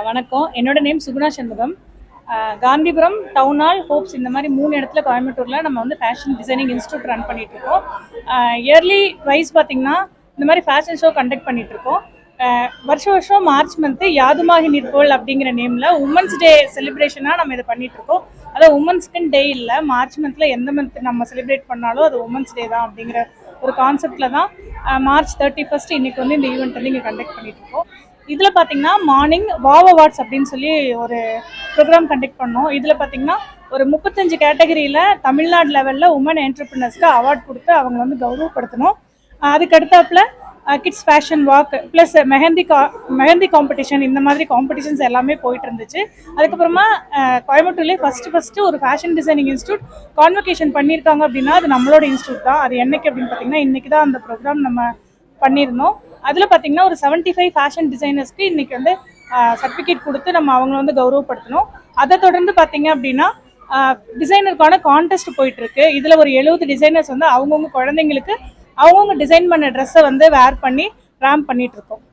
வணக்கம். என்னோட name Suguna Shanmugam. Gandhipuram, town hall, Hopes இந்த மாதிரி 3 இடத்துல கோயம்புத்தூரில் நம்ம வந்து ஃபேஷன் டிசைனிங் இன்ஸ்டியூட் ரன் பண்ணிகிட்ருக்கோம். இயர்லி வைஸ் பார்த்திங்கன்னா இந்த மாதிரி ஃபேஷன் ஷோ கண்டக்ட் பண்ணிகிட்ருக்கோம். வருஷம் மார்ச் மந்த்து யாதுமாகி நிற்போல் அப்படிங்கிற நேமில் உமன்ஸ் டே செலிப்ரேஷனாக நம்ம இதை பண்ணிகிட்ருக்கோம். அதாவது உமன்ஸ்க்குன்னு டே இல்லை, மார்ச் மந்தில் எந்த மந்த் நம்ம செலிப்ரேட் பண்ணாலும் அது உமன்ஸ் டே தான் அப்படிங்கிற ஒரு கான்செப்டில் தான் மார்ச் 31 இன்றைக்கி வந்து இந்த ஈவெண்ட் வந்து இங்கே கண்டக்ட் பண்ணிகிட்ருக்கோம். இதில் பார்த்திங்கன்னா மார்னிங் வாவ் அவார்ட்ஸ் அப்படின்னு சொல்லி ஒரு ப்ரோக்ராம் கண்டக்ட் பண்ணோம். இதில் பார்த்திங்கன்னா ஒரு 35 கேட்டகரியில் தமிழ்நாடு லெவலில் உமன் என்டர்பிரினர்ஸ்க்கு அவார்ட் கொடுத்து அவங்க வந்து கௌரவப்படுத்தணும். அதுக்கடுத்தாப்பில் kids fashion walk plus mehndi competition, இந்த மாதிரி காம்படிஷன்ஸ் எல்லாமே போயிட்டு இருந்துச்சு. அதுக்கப்புறமா கோயம்புத்தூர்லேயே ஃபஸ்ட்டு ஒரு ஃபேஷன் டிசைனிங் இன்ஸ்டியூட் கான்வொகேஷன் பண்ணியிருக்காங்க அப்படின்னா அது நம்மளோட இன்ஸ்டியூட் தான். அது என்னைக்கு அப்படின்னு பார்த்தீங்கன்னா இன்றைக்கி தான் அந்த ப்ரோக்ராம் நம்ம பண்ணியிருந்தோம். அதில் பார்த்திங்கன்னா ஒரு 75 ஃபேஷன் டிசைனர்ஸ்க்கு இன்றைக்கி வந்து சர்டிஃபிகேட் கொடுத்து நம்ம அவங்கள வந்து கௌரவப்படுத்தணும். அதை தொடர்ந்து பார்த்திங்க அப்படின்னா டிசைனருக்கான கான்டெஸ்ட் போயிட்டுருக்கு. இதில் ஒரு 70 டிசைனர்ஸ் வந்து அவங்கவுங்க குழந்தைங்களுக்கு அவங்கவுங்க டிசைன் பண்ண ட்ரெஸ்ஸை வந்து வேர் பண்ணி ரேம்ப் பண்ணிகிட்ருக்கோம்.